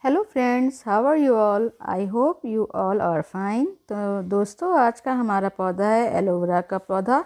Hello friends, how are you all. I hope you all are fine. तो दोस्तों, आज का हमारा पौधा है एलोवेरा का पौधा।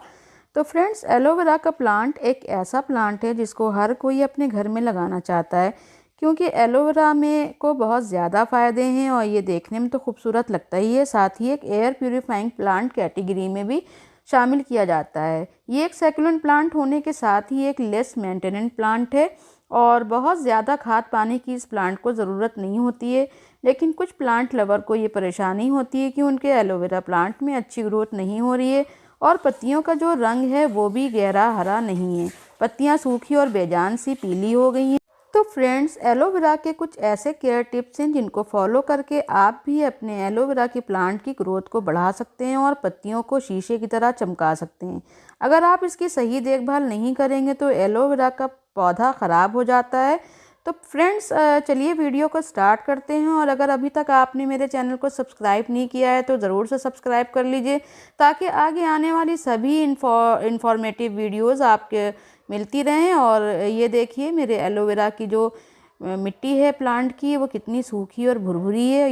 तो फ्रेंड्स, एलोवेरा का प्लांट एक ऐसा प्लांट है जिसको हर कोई अपने घर में लगाना चाहता है, क्योंकि एलोवेरा में को बहुत ज़्यादा फ़ायदे हैं और ये देखने में तो खूबसूरत लगता ही है। साथ ही एक एयर प्यूरीफाइंग प्लांट कैटेगरी में भी शामिल किया जाता है। ये एक सैकुलेंट प्लांट होने के साथ ही एक लेस मेंटेनेंस प्लांट है और बहुत ज़्यादा खाद पानी की इस प्लांट को ज़रूरत नहीं होती है। लेकिन कुछ प्लांट लवर को ये परेशानी होती है कि उनके एलोवेरा प्लांट में अच्छी ग्रोथ नहीं हो रही है और पत्तियों का जो रंग है वो भी गहरा हरा नहीं है। पत्तियां सूखी और बेजान सी पीली हो गई हैं। तो फ्रेंड्स, एलोवेरा के कुछ ऐसे केयर टिप्स हैं जिनको फॉलो करके आप भी अपने एलोवेरा के प्लांट की ग्रोथ को बढ़ा सकते हैं और पत्तियों को शीशे की तरह चमका सकते हैं। अगर आप इसकी सही देखभाल नहीं करेंगे तो एलोवेरा का पौधा ख़राब हो जाता है। तो फ्रेंड्स, चलिए वीडियो को स्टार्ट करते हैं। और अगर अभी तक आपने मेरे चैनल को सब्सक्राइब नहीं किया है तो ज़रूर से सब्सक्राइब कर लीजिए, ताकि आगे आने वाली सभी इंफॉर्मेटिव वीडियोस आपके मिलती रहें। और ये देखिए, मेरे एलोवेरा की जो मिट्टी है प्लांट की, वो कितनी सूखी और भुरभुरी है।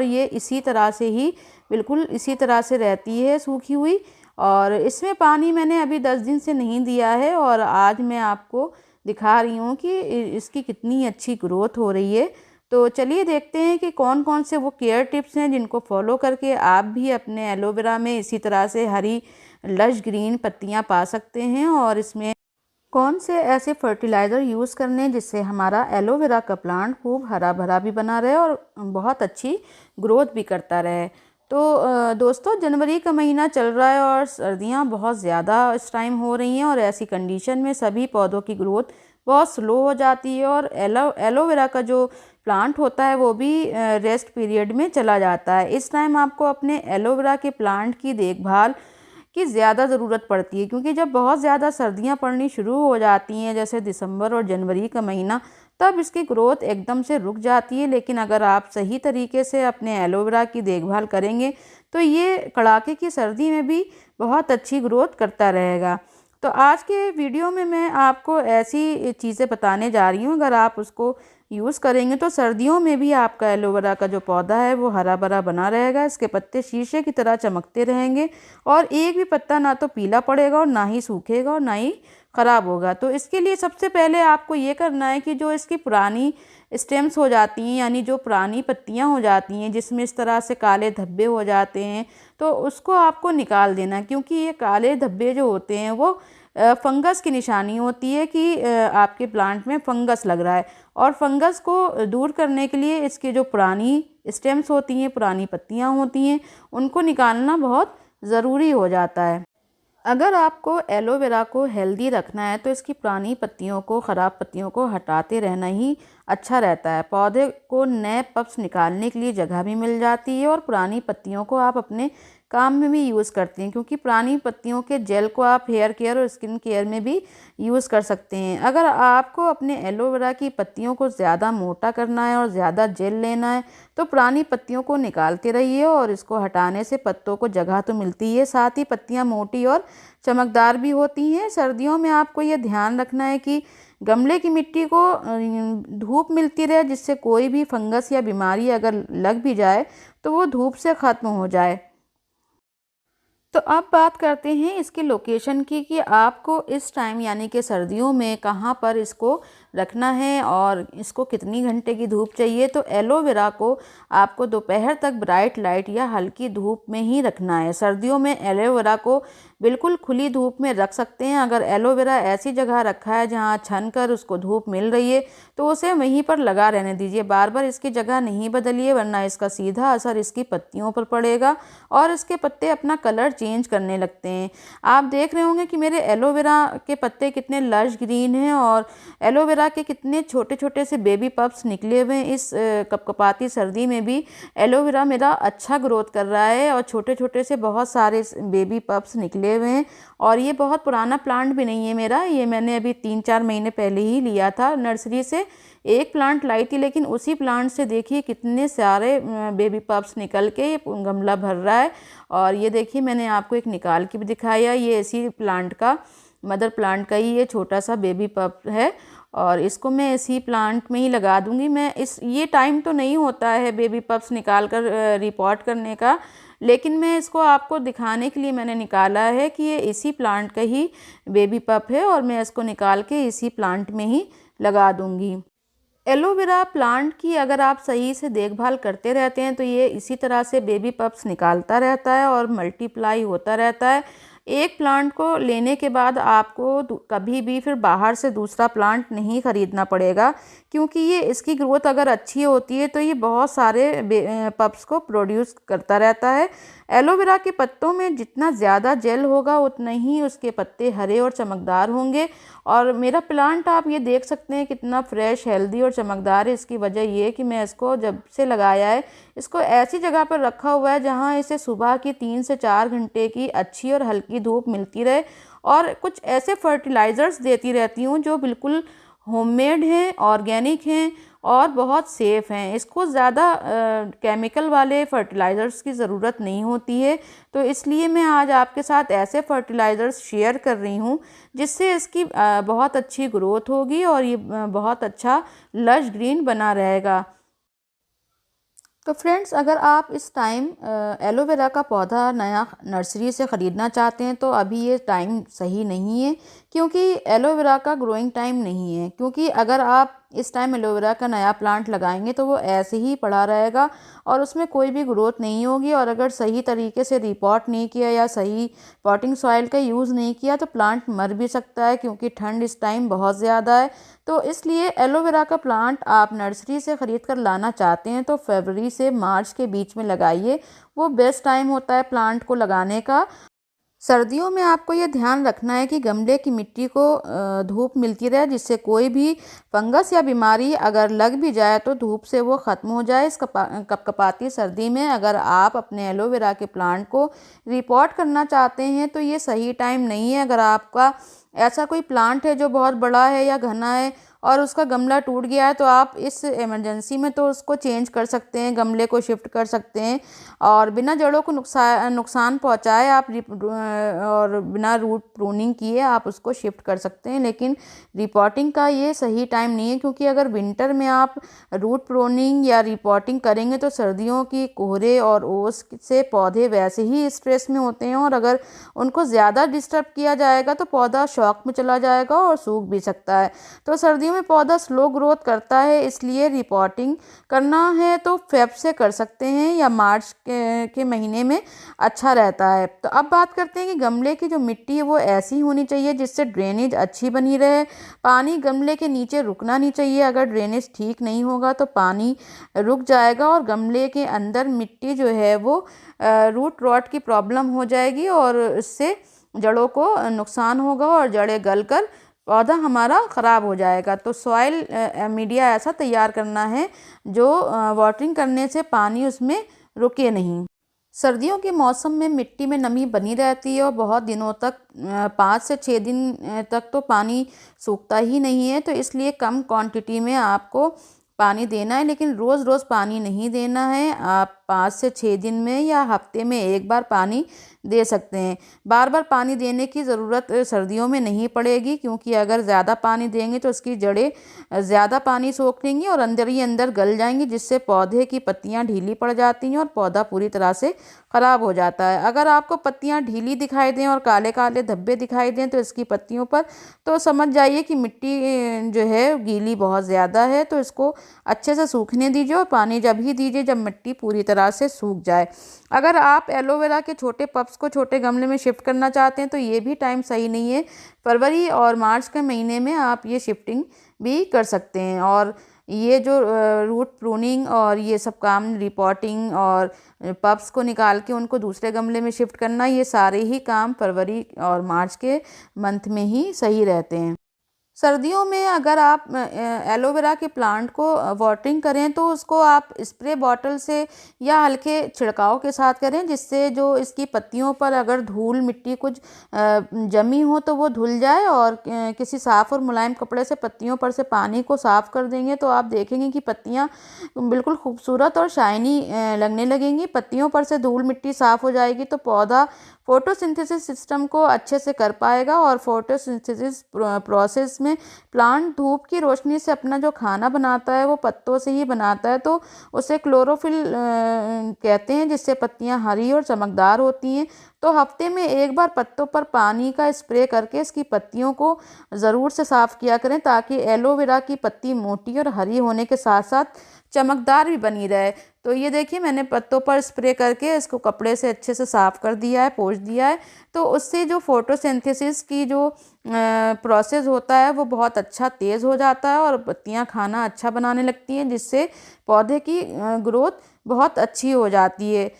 ये इसी तरह से ही, बिल्कुल इसी तरह से रहती है, सूखी हुई। और इसमें पानी मैंने अभी 10 दिन से नहीं दिया है और आज मैं आपको दिखा रही हूँ कि इसकी कितनी अच्छी ग्रोथ हो रही है। तो चलिए देखते हैं कि कौन कौन से वो केयर टिप्स हैं जिनको फॉलो करके आप भी अपने एलोवेरा में इसी तरह से हरी लश ग्रीन पत्तियाँ पा सकते हैं। और इसमें कौन से ऐसे फर्टिलाइज़र यूज़ करने जिससे हमारा एलोवेरा का प्लांट खूब हरा भरा भी बना रहे और बहुत अच्छी ग्रोथ भी करता रहे। तो दोस्तों, जनवरी का महीना चल रहा है और सर्दियां बहुत ज़्यादा इस टाइम हो रही हैं और ऐसी कंडीशन में सभी पौधों की ग्रोथ बहुत स्लो हो जाती है और एलोवेरा का जो प्लांट होता है वो भी रेस्ट पीरियड में चला जाता है। इस टाइम आपको अपने एलोवेरा के प्लांट की देखभाल की ज़्यादा ज़रूरत पड़ती है, क्योंकि जब बहुत ज़्यादा सर्दियां पड़नी शुरू हो जाती हैं, जैसे दिसंबर और जनवरी का महीना, तब इसकी ग्रोथ एकदम से रुक जाती है। लेकिन अगर आप सही तरीके से अपने एलोवेरा की देखभाल करेंगे तो ये कड़ाके की सर्दी में भी बहुत अच्छी ग्रोथ करता रहेगा। तो आज के वीडियो में मैं आपको ऐसी चीज़ें बताने जा रही हूँ, अगर आप उसको यूज़ करेंगे तो सर्दियों में भी आपका एलोवेरा का जो पौधा है वो हरा भरा बना रहेगा। इसके पत्ते शीशे की तरह चमकते रहेंगे और एक भी पत्ता ना तो पीला पड़ेगा और ना ही सूखेगा और ना ही ख़राब होगा। तो इसके लिए सबसे पहले आपको ये करना है कि जो इसकी पुरानी स्टेम्स हो जाती हैं, यानी जो पुरानी पत्तियां हो जाती हैं जिसमें इस तरह से काले धब्बे हो जाते हैं, तो उसको आपको निकाल देना, क्योंकि ये काले धब्बे जो होते हैं वो फंगस की निशानी होती है कि आपके प्लांट में फंगस लग रहा है। और फंगस को दूर करने के लिए इसकी जो पुरानी स्टेम्स होती हैं, पुरानी पत्तियां होती हैं, उनको निकालना बहुत ज़रूरी हो जाता है। अगर आपको एलोवेरा को हेल्दी रखना है तो इसकी पुरानी पत्तियों को, ख़राब पत्तियों को हटाते रहना ही अच्छा रहता है। पौधे को नए पप्स निकालने के लिए जगह भी मिल जाती है और पुरानी पत्तियों को आप अपने काम में भी यूज़ करते हैं, क्योंकि पुरानी पत्तियों के जेल को आप हेयर केयर और स्किन केयर में भी यूज़ कर सकते हैं। अगर आपको अपने एलोवेरा की पत्तियों को ज़्यादा मोटा करना है और ज़्यादा जेल लेना है तो पुरानी पत्तियों को निकालते रहिए और इसको हटाने से पत्तों को जगह तो मिलती है, साथ ही पत्तियाँ मोटी और चमकदार भी होती हैं। सर्दियों में आपको ये ध्यान रखना है कि गमले की मिट्टी को धूप मिलती रहे, जिससे कोई भी फंगस या बीमारी अगर लग भी जाए तो वो धूप से ख़त्म हो जाए। तो अब बात करते हैं इसके लोकेशन की, कि आपको इस टाइम यानी कि सर्दियों में कहाँ पर इसको रखना है और इसको कितनी घंटे की धूप चाहिए। तो एलोवेरा को आपको दोपहर तक ब्राइट लाइट या हल्की धूप में ही रखना है। सर्दियों में एलोवेरा को बिल्कुल खुली धूप में रख सकते हैं। अगर एलोवेरा ऐसी जगह रखा है जहाँ छन कर उसको धूप मिल रही है तो उसे वहीं पर लगा रहने दीजिए, बार बार इसकी जगह नहीं बदलिए, वरना इसका सीधा असर इसकी पत्तियों पर पड़ेगा और इसके पत्ते अपना कलर चेंज करने लगते हैं। आप देख रहे होंगे कि मेरे एलोवेरा के पत्ते कितने लश ग्रीन हैं और एलोवेरा के कितने छोटे छोटे से बेबी पप्स निकले हुए हैं। इस कपकपाती सर्दी में भी एलोवेरा मेरा अच्छा ग्रोथ कर रहा है और छोटे छोटे से बहुत सारे बेबी पप्स निकले हुए हैं। और ये बहुत पुराना प्लांट भी नहीं है मेरा, ये मैंने अभी 3-4 महीने पहले ही लिया था नर्सरी से। एक प्लांट लाई थी, लेकिन उसी प्लांट से देखिए कितने सारे बेबी पप्स निकल के ये गमला भर रहा है। और ये देखिए, मैंने आपको एक निकाल के भी दिखाया, ये इसी प्लांट का, मदर प्लांट का ही ये छोटा सा बेबी पप है। और इसको मैं इसी प्लांट में ही लगा दूंगी। मैं ये टाइम तो नहीं होता है बेबी पप्स निकाल कर रिपोर्ट करने का, लेकिन मैं इसको आपको दिखाने के लिए मैंने निकाला है कि ये इसी प्लांट का ही बेबी पप है और मैं इसको निकाल के इसी प्लांट में ही लगा दूंगी। एलोवेरा प्लांट की अगर आप सही से देखभाल करते रहते हैं तो ये इसी तरह से बेबी पप्स निकालता रहता है और मल्टीप्लाई होता रहता है। एक प्लांट को लेने के बाद आपको कभी भी फिर बाहर से दूसरा प्लांट नहीं ख़रीदना पड़ेगा, क्योंकि ये इसकी ग्रोथ अगर अच्छी होती है तो ये बहुत सारे पप्स को प्रोड्यूस करता रहता है। एलोवेरा के पत्तों में जितना ज़्यादा जेल होगा उतना ही उसके पत्ते हरे और चमकदार होंगे। और मेरा प्लांट आप ये देख सकते हैं कितना फ्रेश, हेल्दी और चमकदार है। इसकी वजह ये है कि मैं इसको जब से लगाया है इसको ऐसी जगह पर रखा हुआ है जहाँ इसे सुबह की 3 से 4 घंटे की अच्छी और हल्की धूप मिलती रहे, और कुछ ऐसे फर्टिलाइज़र्स देती रहती हूँ जो बिल्कुल होममेड हैं, ऑर्गेनिक हैं और बहुत सेफ़ हैं। इसको ज़्यादा केमिकल वाले फर्टिलाइज़र्स की ज़रूरत नहीं होती है, तो इसलिए मैं आज आपके साथ ऐसे फर्टिलाइज़र्स शेयर कर रही हूँ जिससे इसकी बहुत अच्छी ग्रोथ होगी और ये बहुत अच्छा लश ग्रीन बना रहेगा। तो फ्रेंड्स, अगर आप इस टाइम एलोवेरा का पौधा नया नर्सरी से ख़रीदना चाहते हैं तो अभी ये टाइम सही नहीं है, क्योंकि एलोवेरा का ग्रोइंग टाइम नहीं है। क्योंकि अगर आप इस टाइम एलोवेरा का नया प्लांट लगाएंगे तो वो ऐसे ही पड़ा रहेगा और उसमें कोई भी ग्रोथ नहीं होगी। और अगर सही तरीके से रिपोर्ट नहीं किया या सही पॉटिंग सॉइल का यूज़ नहीं किया तो प्लांट मर भी सकता है, क्योंकि ठंड इस टाइम बहुत ज़्यादा है। तो इसलिए एलोवेरा का प्लांट आप नर्सरी से ख़रीद कर लाना चाहते हैं तो फरवरी से मार्च के बीच में लगाइए, वो बेस्ट टाइम होता है प्लांट को लगाने का। सर्दियों में आपको ये ध्यान रखना है कि गमले की मिट्टी को धूप मिलती रहे, जिससे कोई भी फंगस या बीमारी अगर लग भी जाए तो धूप से वो ख़त्म हो जाए। इस कपकपाती सर्दी में अगर आप अपने एलोवेरा के प्लांट को रिपोर्ट करना चाहते हैं तो ये सही टाइम नहीं है। अगर आपका ऐसा कोई प्लांट है जो बहुत बड़ा है या घना है और उसका गमला टूट गया है तो आप इस इमरजेंसी में तो उसको चेंज कर सकते हैं, गमले को शिफ्ट कर सकते हैं और बिना जड़ों को नुकसान पहुंचाए आप और बिना रूट प्रूनिंग किए आप उसको शिफ्ट कर सकते हैं। लेकिन रिपोर्टिंग का ये सही टाइम नहीं है, क्योंकि अगर विंटर में आप रूट प्रूनिंग या रिपोर्टिंग करेंगे तो सर्दियों की कोहरे और ओस से पौधे वैसे ही स्ट्रेस में होते हैं और अगर उनको ज़्यादा डिस्टर्ब किया जाएगा तो पौधा शॉक में चला जाएगा और सूख भी सकता है। तो सर्दियों में पौधा स्लो ग्रोथ करता है, इसलिए रिपोर्टिंग करना है तो फेब से कर सकते हैं या मार्च के महीने में अच्छा रहता है। तो अब बात करते हैं कि गमले की जो मिट्टी है वो ऐसी होनी चाहिए जिससे ड्रेनेज अच्छी बनी रहे। पानी गमले के नीचे रुकना नहीं चाहिए। अगर ड्रेनेज ठीक नहीं होगा तो पानी रुक जाएगा और गमले के अंदर मिट्टी जो है वो रूट रॉट की प्रॉब्लम हो जाएगी और इससे जड़ों को नुकसान होगा और जड़ें गलकर पौधा हमारा ख़राब हो जाएगा। तो सॉइल मीडिया ऐसा तैयार करना है जो वाटरिंग करने से पानी उसमें रुके नहीं। सर्दियों के मौसम में मिट्टी में नमी बनी रहती है और बहुत दिनों तक 5 से 6 दिन तक तो पानी सूखता ही नहीं है। तो इसलिए कम क्वांटिटी में आपको पानी देना है, लेकिन रोज़ रोज़ पानी नहीं देना है। आप 5 से 6 दिन में या हफ्ते में एक बार पानी दे सकते हैं। बार बार पानी देने की ज़रूरत सर्दियों में नहीं पड़ेगी, क्योंकि अगर ज़्यादा पानी देंगे तो उसकी जड़ें ज़्यादा पानी सोख लेंगी और अंदर ही अंदर गल जाएंगी, जिससे पौधे की पत्तियां ढीली पड़ जाती हैं और पौधा पूरी तरह से ख़राब हो जाता है। अगर आपको पत्तियां ढीली दिखाई दें और काले काले धब्बे दिखाई दें तो इसकी पत्तियों पर तो समझ जाइए कि मिट्टी जो है गीली बहुत ज़्यादा है। तो इसको अच्छे से सूखने दीजिए और पानी जब ही दीजिए जब मिट्टी पूरी तरह से सूख जाए। अगर आप एलोवेरा के छोटे पप्स को छोटे गमले में शिफ्ट करना चाहते हैं तो ये भी टाइम सही नहीं है। फरवरी और मार्च के महीने में आप ये शिफ्टिंग भी कर सकते हैं। और ये जो रूट प्रूनिंग और ये सब काम, रिपोर्टिंग और पप्स को निकाल के उनको दूसरे गमले में शिफ्ट करना, ये सारे ही काम फरवरी और मार्च के मंथ में ही सही रहते हैं। सर्दियों में अगर आप एलोवेरा के प्लांट को वाटरिंग करें तो उसको आप स्प्रे बॉटल से या हल्के छिड़काव के साथ करें, जिससे जो इसकी पत्तियों पर अगर धूल मिट्टी कुछ जमी हो तो वो धुल जाए। और किसी साफ़ और मुलायम कपड़े से पत्तियों पर से पानी को साफ़ कर देंगे तो आप देखेंगे कि पत्तियां बिल्कुल खूबसूरत और शाइनी लगने लगेंगी। पत्तियों पर से धूल मिट्टी साफ़ हो जाएगी तो पौधा फोटोसिंथेसिस सिस्टम को अच्छे से कर पाएगा और फोटोसिंथेसिस प्रोसेस इसमें प्लांट धूप की रोशनी से अपना जो खाना बनाता है वो पत्तों से ही बनाता है, तो उसे क्लोरोफिल कहते हैं, जिससे पत्तियां हरी और चमकदार होती हैं। तो हफ्ते में एक बार पत्तों पर पानी का स्प्रे करके इसकी पत्तियों को ज़रूर से साफ़ किया करें, ताकि एलोवेरा की पत्ती मोटी और हरी होने के साथ साथ चमकदार भी बनी रहे। तो ये देखिए, मैंने पत्तों पर स्प्रे करके इसको कपड़े से अच्छे से साफ़ कर दिया है, पोंछ दिया है। तो उससे जो फोटोसिंथेसिस की जो प्रोसेस होता है वो बहुत अच्छा तेज़ हो जाता है और पत्तियां खाना अच्छा बनाने लगती हैं, जिससे पौधे की ग्रोथ बहुत अच्छी हो जाती है।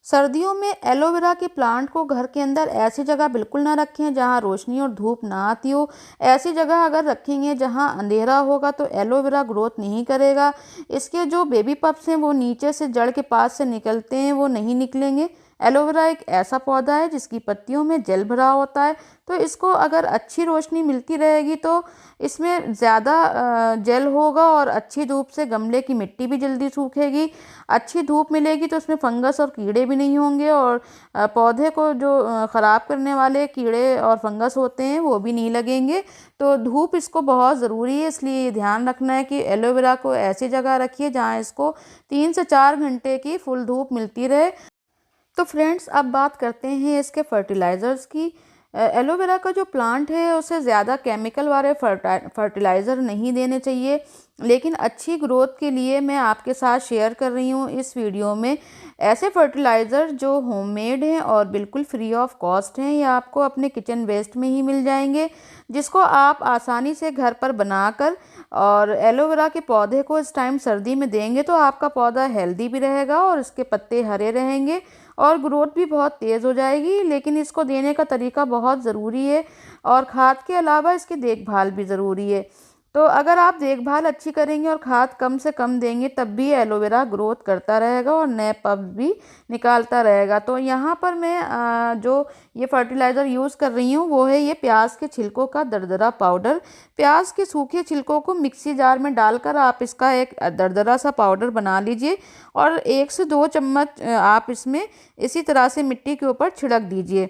सर्दियों में एलोवेरा के प्लांट को घर के अंदर ऐसी जगह बिल्कुल ना रखें जहां रोशनी और धूप ना आती हो। ऐसी जगह अगर रखेंगे जहां अंधेरा होगा तो एलोवेरा ग्रोथ नहीं करेगा। इसके जो बेबी पप्स हैं वो नीचे से जड़ के पास से निकलते हैं, वो नहीं निकलेंगे। एलोवेरा एक ऐसा पौधा है जिसकी पत्तियों में जेल भरा होता है, तो इसको अगर अच्छी रोशनी मिलती रहेगी तो इसमें ज़्यादा जेल होगा और अच्छी धूप से गमले की मिट्टी भी जल्दी सूखेगी। अच्छी धूप मिलेगी तो उसमें फंगस और कीड़े भी नहीं होंगे, और पौधे को जो ख़राब करने वाले कीड़े और फंगस होते हैं वो भी नहीं लगेंगे। तो धूप इसको बहुत ज़रूरी है, इसलिए ये ध्यान रखना है कि एलोवेरा को ऐसी जगह रखिए जहाँ इसको 3 से 4 घंटे की फुल धूप मिलती रहे। तो फ्रेंड्स, अब बात करते हैं इसके फर्टिलाइज़र्स की। एलोवेरा का जो प्लांट है उसे ज़्यादा केमिकल वाले फर्टिलाइज़र नहीं देने चाहिए, लेकिन अच्छी ग्रोथ के लिए मैं आपके साथ शेयर कर रही हूँ इस वीडियो में ऐसे फर्टिलाइज़र जो होममेड हैं और बिल्कुल फ्री ऑफ कॉस्ट हैं। ये आपको अपने किचन वेस्ट में ही मिल जाएंगे, जिसको आप आसानी से घर पर बनाकर और एलोवेरा के पौधे को इस टाइम सर्दी में देंगे तो आपका पौधा हेल्दी भी रहेगा और इसके पत्ते हरे रहेंगे और ग्रोथ भी बहुत तेज़ हो जाएगी। लेकिन इसको देने का तरीका बहुत ज़रूरी है और खाद के अलावा इसकी देखभाल भी ज़रूरी है। तो अगर आप देखभाल अच्छी करेंगे और खाद कम से कम देंगे तब भी एलोवेरा ग्रोथ करता रहेगा और नए पल्प भी निकालता रहेगा। तो यहाँ पर मैं जो ये फर्टिलाइज़र यूज़ कर रही हूँ वो है ये प्याज के छिलकों का दरदरा पाउडर। प्याज के सूखे छिलकों को मिक्सी जार में डालकर आप इसका एक दरदरा सा पाउडर बना लीजिए और 1 से 2 चम्मच आप इसमें इसी तरह से मिट्टी के ऊपर छिड़क दीजिए।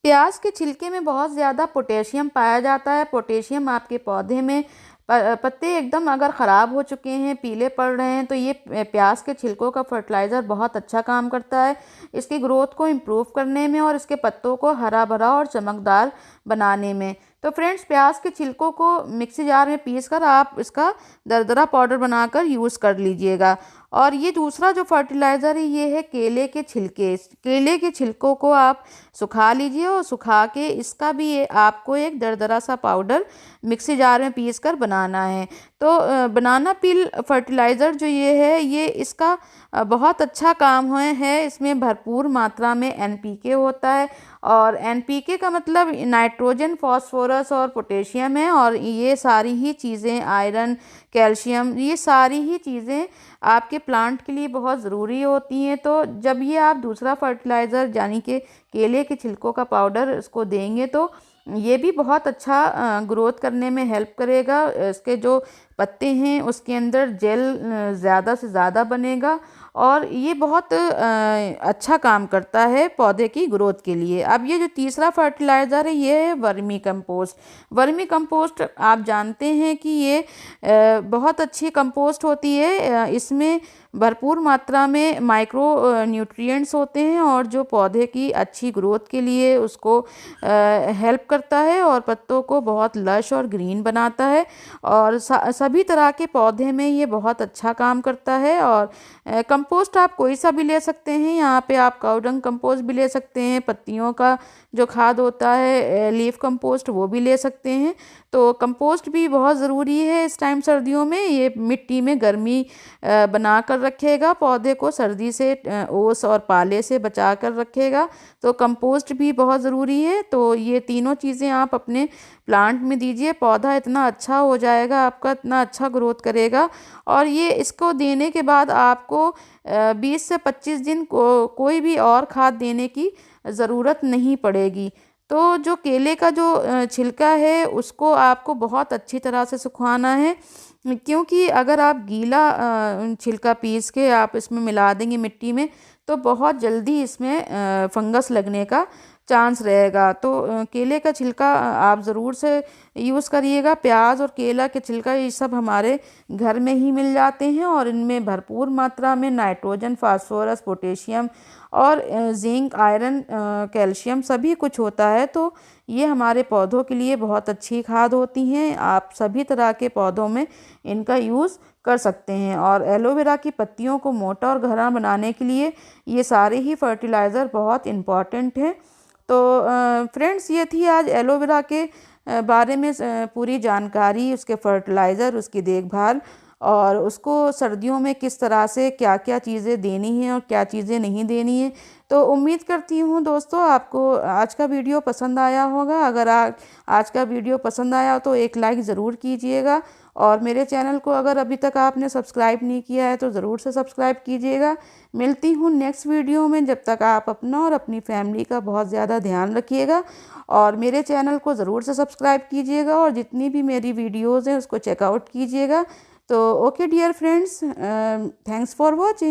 प्याज के छिलके में बहुत ज़्यादा पोटेशियम पाया जाता है। पोटेशियम आपके पौधे में पत्ते एकदम अगर ख़राब हो चुके हैं, पीले पड़ रहे हैं, तो ये प्याज के छिलकों का फर्टिलाइज़र बहुत अच्छा काम करता है इसकी ग्रोथ को इम्प्रूव करने में और इसके पत्तों को हरा भरा और चमकदार बनाने में। तो फ्रेंड्स, प्याज के छिलकों को मिक्सी जार में पीसकर आप इसका दरदरा पाउडर बनाकर यूज़ कर लीजिएगा। और ये दूसरा जो फर्टिलाइज़र है ये है केले के छिलके। केले के छिलकों को आप सुखा लीजिए और सुखा के इसका भी आपको एक दरदरा सा पाउडर मिक्सी जार में पीस कर बनाना है। तो बनाना पील फर्टिलाइज़र जो ये है ये इसका बहुत अच्छा काम है। इसमें भरपूर मात्रा में एनपीके होता है और एनपीके का मतलब नाइट्रोजन, फास्फोरस और पोटेशियम है, और ये सारी ही चीज़ें, आयरन, कैल्शियम, ये सारी ही चीज़ें आपके प्लांट के लिए बहुत ज़रूरी होती हैं। तो जब ये आप दूसरा फर्टिलाइज़र यानी कि केले के छिलकों का पाउडर इसको देंगे तो ये भी बहुत अच्छा ग्रोथ करने में हेल्प करेगा। इसके जो पत्ते हैं उसके अंदर जेल ज़्यादा से ज़्यादा बनेगा और ये बहुत अच्छा काम करता है पौधे की ग्रोथ के लिए। अब ये जो तीसरा फर्टिलाइज़र है ये है वर्मी कंपोस्ट। वर्मी कंपोस्ट आप जानते हैं कि ये बहुत अच्छी कंपोस्ट होती है। इसमें भरपूर मात्रा में माइक्रो न्यूट्रिएंट्स होते हैं और जो पौधे की अच्छी ग्रोथ के लिए उसको हेल्प करता है और पत्तों को बहुत लश और ग्रीन बनाता है और सभी तरह के पौधे में ये बहुत अच्छा काम करता है। और कंपोस्ट आप कोई सा भी ले सकते हैं, यहाँ पे आप काउडंग कंपोस्ट भी ले सकते हैं, पत्तियों का जो खाद होता है लीफ कंपोस्ट वो भी ले सकते हैं। तो कंपोस्ट भी बहुत ज़रूरी है इस टाइम सर्दियों में। ये मिट्टी में गर्मी बना कर रखेगा, पौधे को सर्दी से ओस और पाले से बचा कर रखेगा। तो कंपोस्ट भी बहुत ज़रूरी है। तो ये तीनों चीज़ें आप अपने प्लांट में दीजिए, पौधा इतना अच्छा हो जाएगा, आपका इतना अच्छा ग्रोथ करेगा। और ये इसको देने के बाद आपको 20 से 25 दिन कोई भी और खाद देने की ज़रूरत नहीं पड़ेगी। तो जो केले का जो छिलका है उसको आपको बहुत अच्छी तरह से सुखाना है, क्योंकि अगर आप गीला छिलका पीस के आप इसमें मिला देंगे मिट्टी में तो बहुत जल्दी इसमें फंगस लगने का चांस रहेगा। तो केले का छिलका आप ज़रूर से यूज़ करिएगा। प्याज और केला के छिलका ये सब हमारे घर में ही मिल जाते हैं और इनमें भरपूर मात्रा में नाइट्रोजन, फास्फोरस, पोटेशियम और जिंक, आयरन, कैल्शियम सभी कुछ होता है। तो ये हमारे पौधों के लिए बहुत अच्छी खाद होती हैं। आप सभी तरह के पौधों में इनका यूज़ कर सकते हैं। और एलोवेरा की पत्तियों को मोटा और घना बनाने के लिए ये सारे ही फर्टिलाइज़र बहुत इम्पॉर्टेंट हैं। तो फ्रेंड्स, ये थी आज एलोवेरा के बारे में पूरी जानकारी, उसके फर्टिलाइज़र, उसकी देखभाल और उसको सर्दियों में किस तरह से क्या क्या चीज़ें देनी हैं और क्या चीज़ें नहीं देनी हैं। तो उम्मीद करती हूँ दोस्तों आपको आज का वीडियो पसंद आया होगा। अगर आज का वीडियो पसंद आया तो एक लाइक ज़रूर कीजिएगा और मेरे चैनल को अगर अभी तक आपने सब्सक्राइब नहीं किया है तो ज़रूर से सब्सक्राइब कीजिएगा। मिलती हूँ नेक्स्ट वीडियो में। जब तक आप अपना और अपनी फैमिली का बहुत ज़्यादा ध्यान रखिएगा और मेरे चैनल को ज़रूर से सब्सक्राइब कीजिएगा और जितनी भी मेरी वीडियोज़ हैं उसको चेकआउट कीजिएगा। तो okay dear friends, thanks for watching.